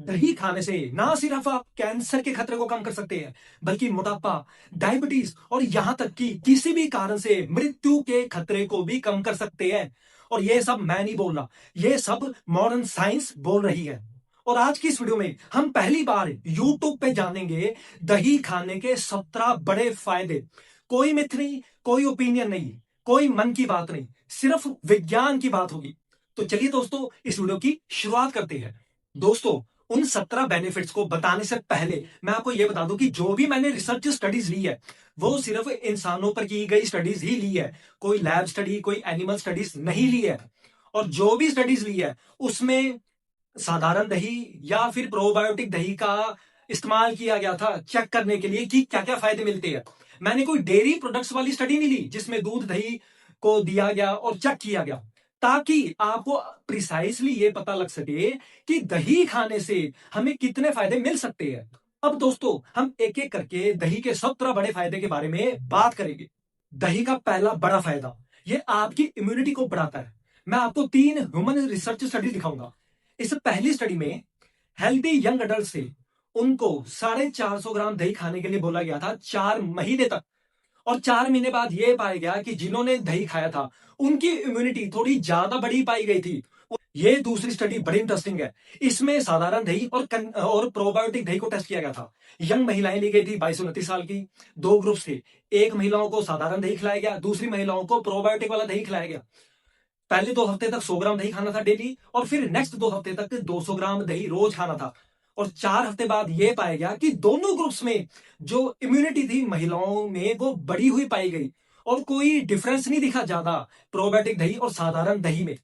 दही खाने से ना सिर्फ आप कैंसर के खतरे को कम कर सकते हैं, बल्कि मोटापा, डायबिटीज और यहां तक कि किसी भी कारण से मृत्यु के खतरे को भी कम कर सकते हैं। और ये सब मैं नहीं बोल रहा, ये सब मॉडर्न साइंस बोल रही है। और आज की इस वीडियो में हम पहली बार YouTube पे जानेंगे दही खाने के 17 बड़े फायदे। कोई मिथ नहीं, कोई ओपिनियन नहीं, कोई मन की बात नहीं, सिर्फ विज्ञान की बात होगी। तो चलिए दोस्तों, इस वीडियो की शुरुआत करते हैं। दोस्तों, उन 17 बेनिफिट्स को बताने से पहले मैं आपको यह बता दूं कि जो भी मैंने रिसर्च स्टडीज ली है वो सिर्फ इंसानों पर की गई स्टडीज ही ली है। कोई लैब स्टडी, कोई एनिमल स्टडीज नहीं ली है। और जो भी स्टडीज ली है उसमें साधारण दही या फिर प्रोबायोटिक दही का इस्तेमाल किया गया था चेक करने के लिए कि क्या क्या फायदे मिलते हैं। मैंने कोई डेयरी प्रोडक्ट्स वाली स्टडी नहीं ली जिसमें दूध दही को दिया गया और चेक किया गया, ताकि आपको प्रिसाइसली ये पता लग सके कि दही खाने से हमें कितने फायदे मिल सकते हैं। अब दोस्तों, हम एक एक करके दही के 17 बड़े फायदे के बारे में बात करेंगे। दही का पहला बड़ा फायदा, ये आपकी इम्यूनिटी को बढ़ाता है। मैं आपको 3 ह्यूमन रिसर्च स्टडी दिखाऊंगा। इस पहली स्टडी में हेल्दी यंग अडल्ट से उनको 450 ग्राम दही खाने के लिए बोला गया था 4 महीने तक। और 4 महीने बाद यह पाया गया कि जिन्होंने दही खाया था उनकी इम्यूनिटी थोड़ी ज्यादा बड़ी पाई गई थी। ये दूसरी स्टडी बड़ी इंटरेस्टिंग है। इसमें साधारण दही और प्रोबायोटिक दही को टेस्ट किया गया था। यंग महिलाएं ली गई थी, 22-29 साल की। 2 ग्रुप्स थे। एक महिलाओं को साधारण दही खिलाया गया, दूसरी महिलाओं को प्रोबायोटिक वाला दही खिलाया गया। पहले 2 हफ्ते तक 100 ग्राम दही खाना था डेली, और फिर नेक्स्ट 2 हफ्ते तक 200 ग्राम दही रोज खाना था। और 4 हफ्ते बाद यह पाया गया कि दोनों ग्रुप्स में जो इम्यूनिटी थी महिलाओं में वो बढ़ी हुई पाई गई, और कोई डिफरेंस नहीं दिखा ज्यादा प्रोबायोटिक दही और साधारण दही में।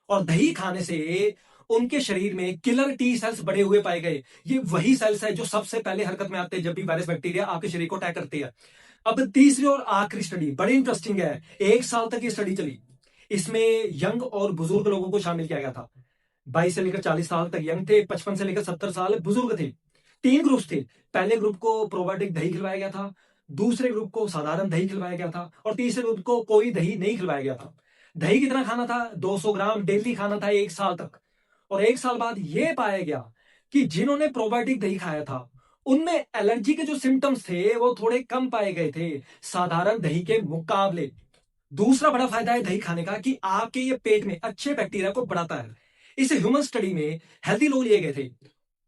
और दही खाने से उनके शरीर में किलर टी सेल्स बढ़े हुए पाए गए। ये वही सेल्स है जो सबसे पहले हरकत में आते हैं जब भी वायरस बैक्टीरिया आपके शरीर को अटैक करती है। अब तीसरी और आखिरी स्टडी बड़ी इंटरेस्टिंग है। 1 साल तक ये स्टडी चली। इसमें यंग और बुजुर्ग लोगों को शामिल किया गया था। 22 से लेकर 40 साल तक यंग थे, 55 से लेकर 70 साल बुजुर्ग थे। 3 ग्रुप्स थे। पहले ग्रुप को प्रोबायोटिक दही खिलवाया गया था, दूसरे ग्रुप को साधारण दही खिलवाया गया था, और तीसरे ग्रुप को कोई दही नहीं खिलवाया गया था। दही कितना खाना था? 200 ग्राम डेली खाना था 1 साल तक। और 1 साल बाद यह पाया गया कि जिन्होंने प्रोबायोटिक दही खाया था उनमें एलर्जी के जो सिम्टम्स थे वो थोड़े कम पाए गए थे साधारण दही के मुकाबले। दूसरा बड़ा फायदा है दही खाने का कि आपके ये पेट में अच्छे बैक्टीरिया को बढ़ाता है। इस ह्यूमन स्टडी में हेल्दी लोग लिए गए थे।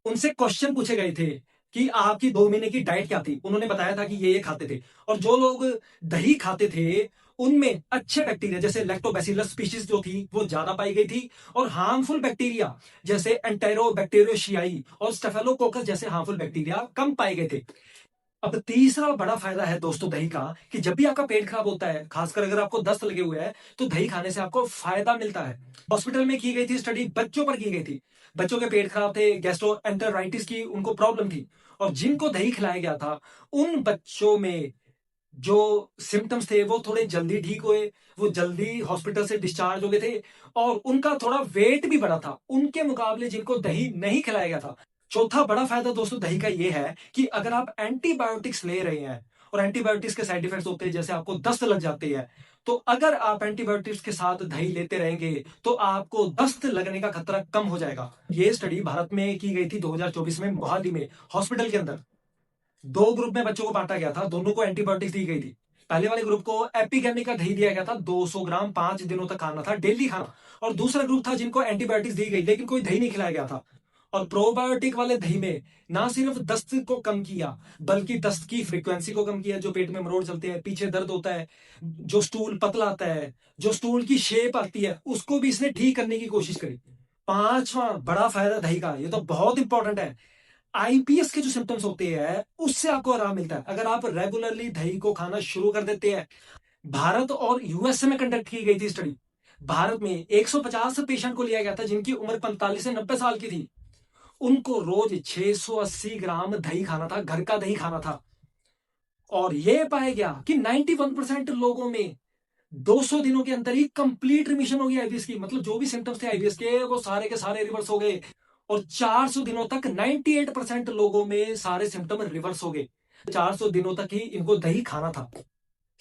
उनसे क्वेश्चन पूछे गए थे कि आपकी 2 महीने की डाइट क्या थी। उन्होंने बताया था कि ये खाते थे। और जो लोग दही खाते थे उनमें अच्छे बैक्टीरिया जैसे लैक्टोबैसिलस स्पीशीज जो थी वो ज्यादा पाई गई थी, और हार्मफुल बैक्टीरिया जैसे एंटेरोबैक्टीरियोशियाई और स्टेफेलोकोकस जैसे हार्मफुल बैक्टीरिया कम पाए गए थे। अब तीसरा बड़ा फायदा है दोस्तों दही का कि जब भी आपका पेट खराब होता है, खासकर अगर आपको दस्त लगे हुए हैं, तो दही खाने से आपको फायदा मिलता है। हॉस्पिटल में की गई थी स्टडी, बच्चों पर की गई थी। बच्चों के पेट खराब थे, गैस्ट्रोएंटेराइटिस की उनको प्रॉब्लम थी, और जिनको दही खिलाया गया था उन बच्चों में जो सिम्टम्स थे वो थोड़े जल्दी ठीक हुए। वो जल्दी हॉस्पिटल से डिस्चार्ज हो गए थे, और उनका थोड़ा वेट भी बढ़ा था उनके मुकाबले जिनको दही नहीं खिलाया गया था। चौथा बड़ा फायदा दोस्तों दही का यह है कि अगर आप एंटीबायोटिक्स ले रहे हैं, और एंटीबायोटिक्स के साइड इफेक्ट्स होते हैं जैसे आपको दस्त लग जाती है, तो अगर आप एंटीबायोटिक्स के साथ दही लेते रहेंगे तो आपको दस्त लगने का खतरा कम हो जाएगा। ये स्टडी भारत में की गई थी 2024 में मोहाली में हॉस्पिटल के अंदर। 2 ग्रुप में बच्चों को बांटा गया था, दोनों को एंटीबायोटिक्स दी गई थी। पहले वाले ग्रुप को एपिगेमिक का दही दिया गया था, 200 ग्राम 5 दिनों तक खाना था, डेली खाना। और दूसरा ग्रुप था जिनको एंटीबायोटिक्स दी गई लेकिन कोई दही नहीं खिलाया गया था। और प्रोबायोटिक वाले दही में ना सिर्फ दस्त को कम किया, बल्कि दस्त की फ्रीक्वेंसी को कम किया। जो पेट में मरोड़ चलते हैं, पीछे दर्द होता है, जो स्टूल पतला आता है, जो स्टूल की शेप आती है, उसको भी इसने ठीक करने की कोशिश करी। पांचवा बड़ा फायदा दही का, ये तो बहुत इंपॉर्टेंट है। आईपीएस के जो सिम्टम्स होते हैं उससे आपको आराम मिलता है अगर आप रेगुलरली दही को खाना शुरू कर देते हैं। भारत और यूएसए में कंडक्ट की गई थी स्टडी। भारत में 150 पेशेंट को लिया गया था जिनकी उम्र 45 से 90 साल की थी। उनको रोज 680 ग्राम दही खाना था, घर का दही खाना था। और यह पाया गया कि 91% लोगों में 200 दिनों के अंदर ही कंप्लीट रिमिशन हो गई आईबीएस की। मतलब जो भी सिम्टम्स थे आईबीएस के वो सारे के सारे रिवर्स हो गए। और 400 दिनों तक 98% लोगों में सारे सिम्टम रिवर्स हो गए। 400 दिनों तक ही इनको दही खाना था।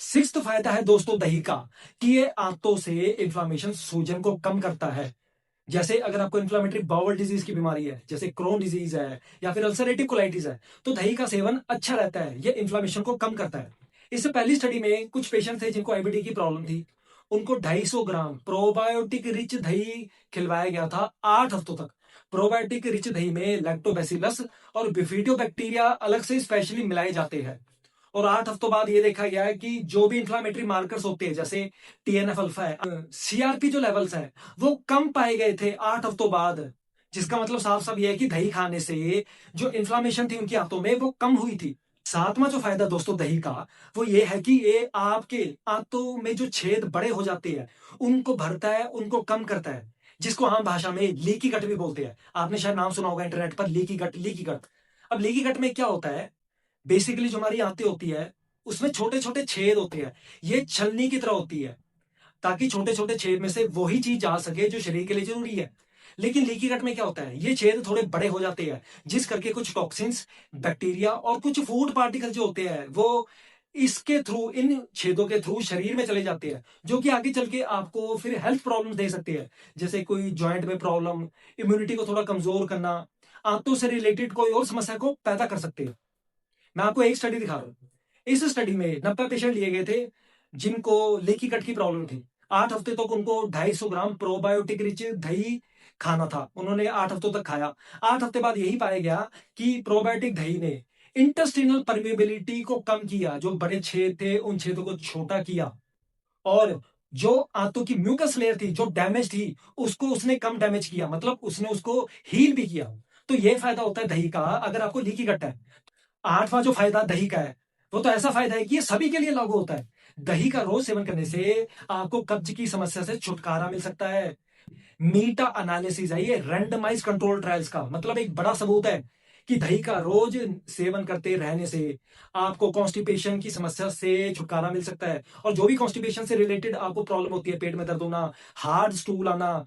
सिक्स्थ फायदा है दोस्तों दही का कि ये आंतों से इंफ्लामेशन, सूजन को कम करता है। जैसे अगर आपको इन्फ्लामेटरी बाउल डिजीज की बीमारी है, जैसे क्रोन डिजीज है या फिर अल्सरेटिव कोलाइटिस है, तो दही का सेवन अच्छा रहता है, ये इन्फ्लामेशन को कम करता है। इससे पहली स्टडी में कुछ पेशेंट थे जिनको आईबीडी की प्रॉब्लम थी। उनको 250 ग्राम प्रोबायोटिक रिच दही खिलवाया गया था 8 हफ्तों तक। प्रोबायोटिक रिच दही में लैक्टोबैसिलस और बिफिडो बैक्टीरिया अलग से स्पेशली मिलाए जाते हैं। और 8 हफ्तों बाद ये देखा गया है कि जो भी इंफ्लामेटरी मार्कर्स होते हैं, जैसे टीएनएफ अल्फा है, सीआरपी जो लेवल्स है, वो कम पाए गए थे 8 हफ्तों बाद। जिसका मतलब साफ साफ ये है कि दही खाने से जो इन्फ्लामेशन थी उनकी आंतों में वो कम हुई थी। सातवां जो फायदा दोस्तों दही का, वो ये है कि ये आपके आंतों में जो छेद बड़े हो जाते हैं उनको भरता है, उनको कम करता है, जिसको आम भाषा में लीकी गट भी बोलते हैं। आपने शायद नाम सुना होगा इंटरनेट पर, लीकी गट, लीकी गट। अब लीकी गट में क्या होता है, बेसिकली जो हमारी आंतें होती है उसमें छोटे छोटे छेद होते हैं। ये छलनी की तरह होती है, ताकि छोटे छोटे छेद में से वही चीज जा सके जो शरीर के लिए जरूरी है। लेकिन लीकी गट में क्या होता है, ये छेद थोड़े बड़े हो जाते हैं, जिस करके कुछ टॉक्सिन्स, बैक्टीरिया और कुछ फूड पार्टिकल जो होते हैं वो इसके थ्रू, इन छेदों के थ्रू शरीर में चले जाते हैं, जो कि आगे चल के आपको फिर हेल्थ प्रॉब्लम दे सकते हैं। जैसे कोई जॉइंट में प्रॉब्लम, इम्यूनिटी को थोड़ा कमजोर करना, आंतों से रिलेटेड कोई और समस्या को पैदा कर सकते हैं। मैं आपको एक स्टडी दिखा रहा हूँ। इस स्टडी में 90 पेशेंट लिए गए थे जिनको लीकी गट की प्रॉब्लम थी। 8 हफ्ते तक उनको 250 ग्राम प्रोबायोटिक रिच दही खाना था। उन्होंने 8 हफ्तों तक खाया। 8 हफ्ते बाद यही पाया गया कि प्रोबायोटिक दही ने इंटेस्टिनल परमेबिलिटी को कम किया, जो बड़े छेद थे उन छेदों को छोटा किया, और जो आंतों की म्यूकस लेयर थी जो डैमेज थी उसको उसने कम डैमेज किया, मतलब उसने उसको हील भी किया। तो ये फायदा होता है दही का अगर आपको लीकी गट है। आठवां जो फायदा दही का है, वो तो ऐसा फायदा है कि ये सभी के लिए लागू होता है। दही का रोज सेवन करने से आपको कब्ज की समस्या से छुटकारा मिल सकता है। मीटा एनालिसिस है ये रैंडमाइज कंट्रोल ट्रायल्स का, मतलब एक बड़ा सबूत है कि दही का रोज सेवन करते रहने से आपको कॉन्स्टिपेशन की समस्या से छुटकारा मिल सकता है। और जो भी कॉन्स्टिपेशन से रिलेटेड आपको प्रॉब्लम होती है, पेट में दर्द होना, हार्ड स्टूल आना,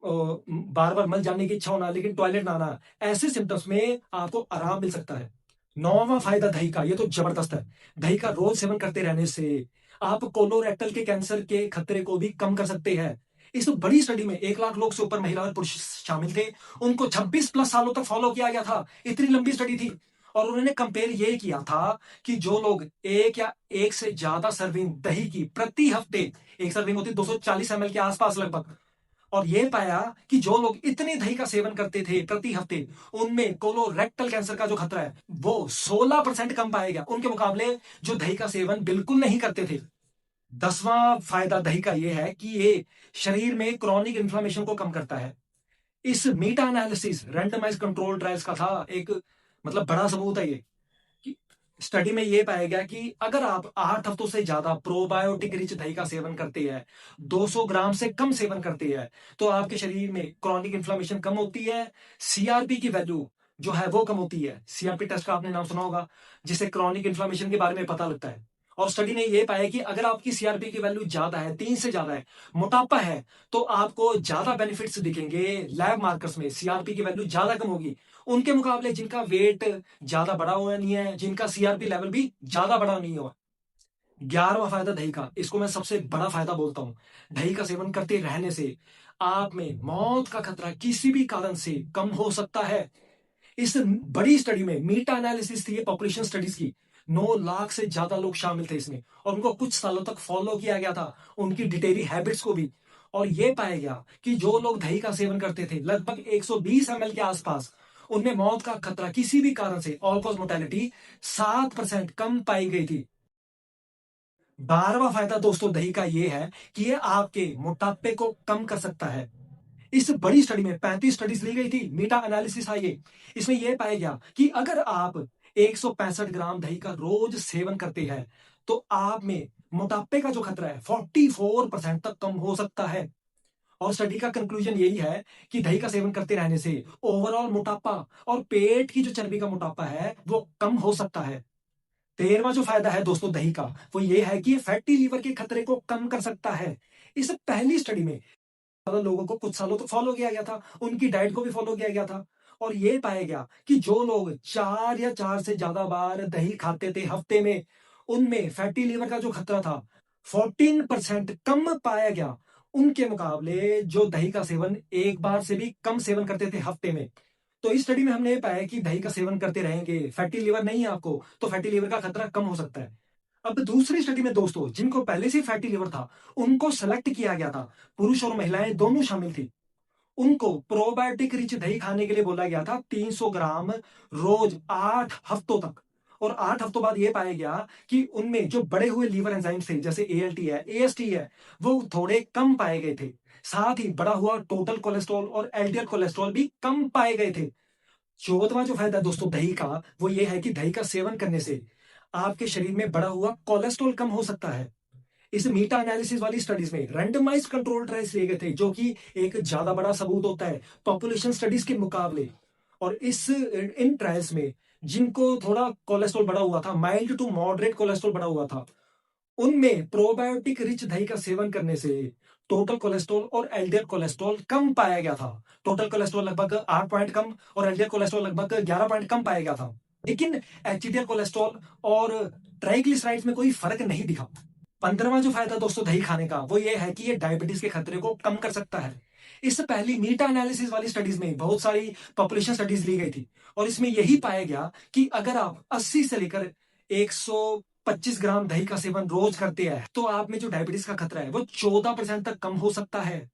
बार बार मल जाने की इच्छा होना लेकिन टॉयलेट ना आना, ऐसे सिम्टम्स में आपको आराम मिल सकता है। नौवां फायदा दही का, ये तो जबरदस्त है। दही का रोज सेवन करते रहने से आप कोलोरेक्टल के कैंसर के खतरे को भी कम कर सकते हैं। इस बड़ी स्टडी में 1 लाख लोग से ऊपर महिला और पुरुष शामिल थे। उनको 26 प्लस सालों तक फॉलो किया गया था। इतनी लंबी स्टडी थी। और उन्होंने कंपेयर ये किया था कि जो लोग एक या एक से ज्यादा सर्विंग दही की प्रति हफ्ते, एक सर्विंग होती 240 ml के आसपास लगभग, और ये पाया कि जो लोग इतने दही का सेवन करते थे प्रति हफ्ते, उनमें कोलोरेक्टल कैंसर का जो खतरा है वो 16% कम पाया गया, उनके मुकाबले जो दही का सेवन बिल्कुल नहीं करते थे। 10वां फायदा दही का ये है कि ये शरीर में क्रॉनिक इन्फ्लामेशन को कम करता है। इस मीटा एनालिसिस रैंडमाइज कंट्रोल ट्रायल्स का था एक, मतलब बड़ा सबूत है ये, कि स्टडी में ये पाया गया कि अगर आप 8 हफ्तों से ज्यादा प्रोबायोटिक रिच दही का सेवन करते हैं, 200 ग्राम से कम सेवन करते हैं, तो आपके शरीर में क्रॉनिक इन्फ्लामेशन कम होती है। सीआरपी की वैल्यू जो है वो कम होती है। सीआरपी टेस्ट का आपने नाम सुना होगा, जिससे क्रॉनिक इन्फ्लामेशन के बारे में पता लगता है। और स्टडी ने ये पाया कि अगर आपकी सीआरपी की वैल्यू ज्यादा है, 3 से ज्यादा है, मोटापा है, तो आपको ज्यादा बेनिफिट्स दिखेंगे। लैब मार्कर्स में सीआरपी की वैल्यू ज्यादा कम होगी उनके मुकाबले जिनका वेट ज्यादा बड़ा हुआ नहीं है, जिनका सीआरपी लेवल भी ज्यादा बड़ा नहीं हुआ। 11वां फायदा दही का, इसको मैं सबसे बड़ा फायदा बोलता हूं। दही का सेवन करते रहने से आप में मौत का खतरा किसी भी कारण से कम हो सकता है। इस बड़ी स्टडी में मीटा एनालिसिस थी, पॉपुलेशन स्टडीज की, 9 लाख से ज्यादा लोग शामिल थे इसमें, और उनको कुछ सालों तक फॉलो किया गया था, उनकी डिटेली हैबिट्स को भी। और यह पाया गया कि जो लोग दही का सेवन करते थे लगभग 120 ml के आसपास, उनमें मौत का खतरा किसी भी कारण से, ऑल कॉज मोर्टेलिटी, 7% कम पाई गई थी। 12वां फायदा दोस्तों दही का यह है कि यह आपके मोटापे को कम कर सकता है। इस बड़ी स्टडी में 35 स्टडीज ली गई थी, मीटा एनालिसिस है ये। इसमें यह पाया गया कि अगर आप 165 ग्राम दही का रोज सेवन करते हैं, तो आप में मोटापे का जो खतरा है 44% तक कम हो सकता है। और स्टडी का कंक्लूजन यही है कि दही का सेवन करते रहने से ओवरऑल मोटापा और पेट की जो चर्बी का मोटापा है वो कम हो सकता है। 13वां जो फायदा है दोस्तों दही का, वो ये है कि ये फैटी लीवर के खतरे को कम कर सकता है। इस पहली स्टडी में ज्यादा लोगों को कुछ सालों तक फॉलो किया गया था, उनकी डाइट को भी फॉलो किया गया था, और ये पाया गया कि जो लोग 4 से ज्यादा बार दही खाते थे हफ्ते में, उनमें फैटी लीवर का जो खतरा था 14% कम पाया गया। उनके मुकाबले जो दही का सेवन एक बार से भी कम सेवन करते थे हफ्ते में, तो इस स्टडी में हमने ये पाया कि दही का सेवन करते रहेंगे, फैटी लिवर नहीं है आपको, तो फैटी लिवर का खतरा कम हो सकता है। अब दूसरी स्टडी में दोस्तों, जिनको पहले से फैटी लिवर था, उनको सेलेक्ट किया गया था, पुरुष और महिलाएं दोनों शामिल थी। उनको प्रोबायोटिक रिच दही खाने के लिए बोला गया था 300 ग्राम रोज 8 हफ्तों तक। और 8 हफ्तों बाद यह पाया गया कि उनमें जो बड़े हुए लीवर एंजाइम्स थे, जैसे एएलटी है, एएसटी है, वो थोड़े कम पाए गए थे। साथ ही बढ़ा हुआ टोटल कोलेस्ट्रॉल और एलडीएल कोलेस्ट्रॉल भी कम पाए गए थे। 14वां जो फायदा है दोस्तों दही का, वो ये है कि दही का सेवन करने से आपके शरीर में बढ़ा हुआ कोलेस्ट्रॉल कम हो सकता है। इस मीटा एनालिसिस वाली स्टडीज में रैंडमाइज्ड कंट्रोल ट्रायल्स लिए गए थे, जो कि एक ज्यादा बड़ा सबूत होता है पॉपुलेशन स्टडीज के मुकाबले। और इन ट्रायल्स में जिनको थोड़ा कोलेस्ट्रॉल बढ़ा हुआ था, माइल्ड टू मॉडरेट कोलेस्ट्रॉल बढ़ा हुआ था, उनमें प्रोबायोटिक रिच दही का सेवन करने से टोटल कोलेस्ट्रॉल और एलडीएल कोलेस्ट्रॉल कम पाया गया था। टोटल कोलेस्ट्रॉल लगभग 8 पॉइंट कम और एलडीएल कोलेस्ट्रॉल लगभग 11 पॉइंट कम पाया गया था। लेकिन एचडीएल कोलेस्ट्रॉल और ट्राइग्लिसराइड्स में कोई फर्क नहीं दिखा। 15वां जो फायदा दोस्तों दही खाने का, वो ये है कि ये डायबिटीज के खतरे को कम कर सकता है। इस पहली मीटा एनालिसिस वाली स्टडीज में बहुत सारी पॉपुलेशन स्टडीज ली गई थी, और इसमें यही पाया गया कि अगर आप 80 से लेकर 125 ग्राम दही का सेवन रोज करते हैं, तो आप में जो डायबिटीज का खतरा है वो 14% तक कम हो सकता है,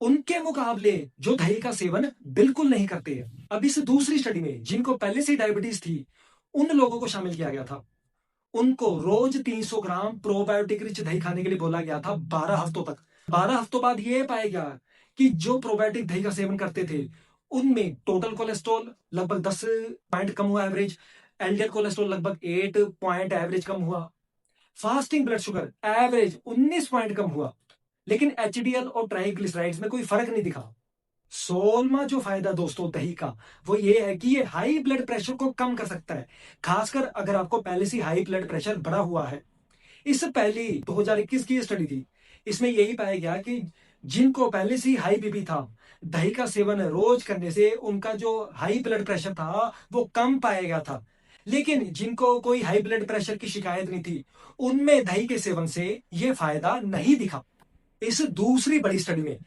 उनके मुकाबले जो दही का सेवन बिल्कुल नहीं करते हैं। अब इस दूसरी स्टडी में जिनको पहले से डायबिटीज थी, उन लोगों को शामिल किया गया था। उनको रोज 300 ग्राम प्रोबायोटिक रिच दही खाने के लिए बोला गया था 12 हफ्तों तक। 12 हफ्तों बाद यह पाया गया कि जो प्रोबायोटिक दही का सेवन करते थे, उनमें टोटल कोलेस्ट्रॉल लगभग 10 पॉइंट कम हुआ एवरेज, एलडीएल कोलेस्ट्रॉल लगभग 8 पॉइंट एवरेज कम हुआ, fasting blood sugar average 19 point कम हुआ, लेकिन एचडीएल और ट्राइग्लिसराइड्स में कोई फर्क नहीं दिखा। 16वां जो फायदा दोस्तों दही का, वो ये है कि ये हाई ब्लड प्रेशर को कम कर सकता है, खासकर अगर आपको पहले से हाई ब्लड प्रेशर बढ़ा हुआ है। इस पहली 2021 की स्टडी थी, इसमें यही पाया गया कि जिनको पहले से हाई बीपी था, दही का सेवन रोज करने से उनका जो हाई ब्लड प्रेशर था वो कम पाया गया था। लेकिन जिनको कोई हाई ब्लड प्रेशर की शिकायत नहीं थी, उनमें दही के सेवन से यह फायदा नहीं दिखा। इस दूसरी बड़ी स्टडी में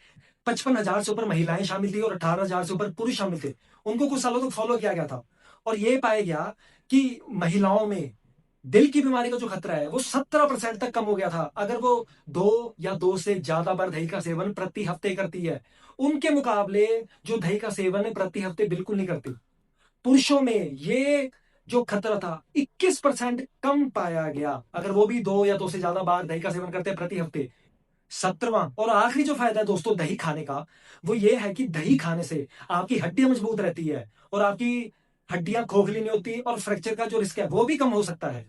55,000 से ऊपर महिलाएं शामिल थी और 18,000 से ऊपर पुरुष शामिल थे। उनको कुछ सालों तक फॉलो किया गया था, और यह पाया गया कि महिलाओं में दिल की बीमारी का जो खतरा है वो 17% तक कम हो गया था, अगर वो 2 से ज्यादा बार दही का सेवन प्रति हफ्ते करती है। उनके मुकाबले जो दही का सेवन प्रति हफ्ते बिल्कुल नहीं करती, पुरुषों में ये जो खतरा था 21% कम पाया गया, अगर वो भी 2 से ज्यादा बार दही का सेवन करते हैं प्रति हफ्ते। 17वां और आखिरी जो फायदा है दोस्तों दही खाने का, वो ये है कि दही खाने से आपकी हड्डियां मजबूत रहती है, और आपकी हड्डियां खोखली नहीं होती, और फ्रैक्चर का जो रिस्क है वो भी कम हो सकता है।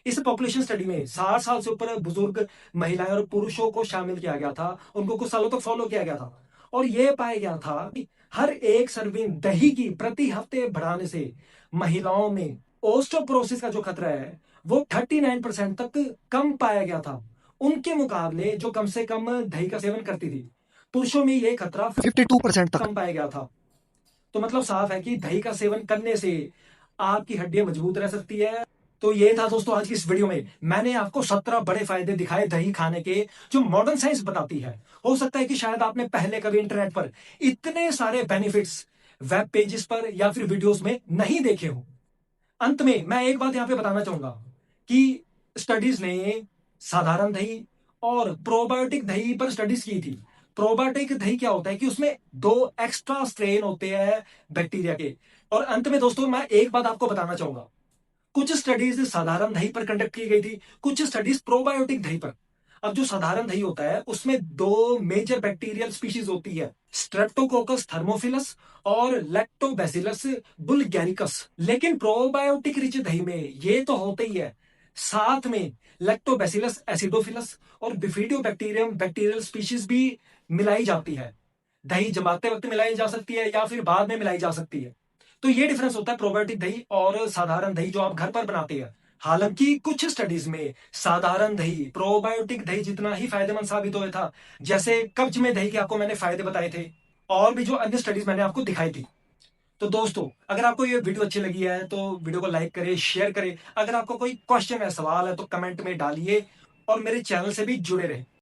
इस पॉपुलेशन स्टडी में 60 साल से ऊपर बुजुर्ग महिलाएं और पुरुषों को शामिल किया गया था, उनको कुछ सालों तक फॉलो किया गया था, और यह पाया गया था कि हर एक सर्विंग दही की प्रति हफ्ते बढ़ाने से महिलाओं में ओस्टोपोरोसिस का जो खतरा है वो 39% तक कम पाया गया था, उनके मुकाबले जो कम से कम दही का सेवन करती थी। पुरुषों में यह खतरा 52% तक कम पाया गया था। तो मतलब साफ है कि दही का सेवन करने से आपकी हड्डियां मजबूत रह सकती है। तो ये था दोस्तों आज की इस वीडियो में, मैंने आपको 17 बड़े फायदे दिखाए दही खाने के, जो मॉडर्न साइंस बताती है। हो सकता है कि शायद आपने पहले कभी इंटरनेट पर इतने सारे बेनिफिट्स वेब पेजेस पर या फिर वीडियोस में नहीं देखे हो। अंत में मैं एक बात यहां पे बताना चाहूंगा कि स्टडीज ने साधारण दही और प्रोबायोटिक दही पर स्टडीज की थी। प्रोबायोटिक दही क्या होता है कि उसमें 2 एक्स्ट्रा स्ट्रेन होते हैं बैक्टीरिया के। और अंत में दोस्तों मैं एक बात आपको बताना चाहूंगा, कुछ स्टडीज साधारण दही पर कंडक्ट की गई थी, कुछ स्टडीज प्रोबायोटिक दही पर। अब जो साधारण दही होता है उसमें 2 मेजर बैक्टीरियल स्पीशीज होती है, स्ट्रेप्टोकोकस थर्मोफिलस और लैक्टोबैसिलस बुल्गैरिकस। लेकिन प्रोबायोटिक रिच दही में ये तो होते ही है, साथ में लैक्टोबैसिलस एसिडोफिलस और बिफिडोबैक्टीरियम बैक्टीरियल स्पीशीज भी मिलाई जाती है। दही जमाते वक्त मिलाई जा सकती है या फिर बाद में मिलाई जा सकती है। तो ये डिफरेंस होता है प्रोबायोटिक दही और साधारण दही जो आप घर पर बनाते हैं। हालांकि कुछ स्टडीज में साधारण दही प्रोबायोटिक दही जितना ही फायदेमंद साबित हुआ था, जैसे कब्ज में दही के आपको मैंने फायदे बताए थे, और भी जो अन्य स्टडीज मैंने आपको दिखाई थी। तो दोस्तों अगर आपको ये वीडियो अच्छी लगी है तो वीडियो को लाइक करें, शेयर करें। अगर आपको कोई क्वेश्चन है, सवाल है, तो कमेंट में डालिए, और मेरे चैनल से भी जुड़े रहें।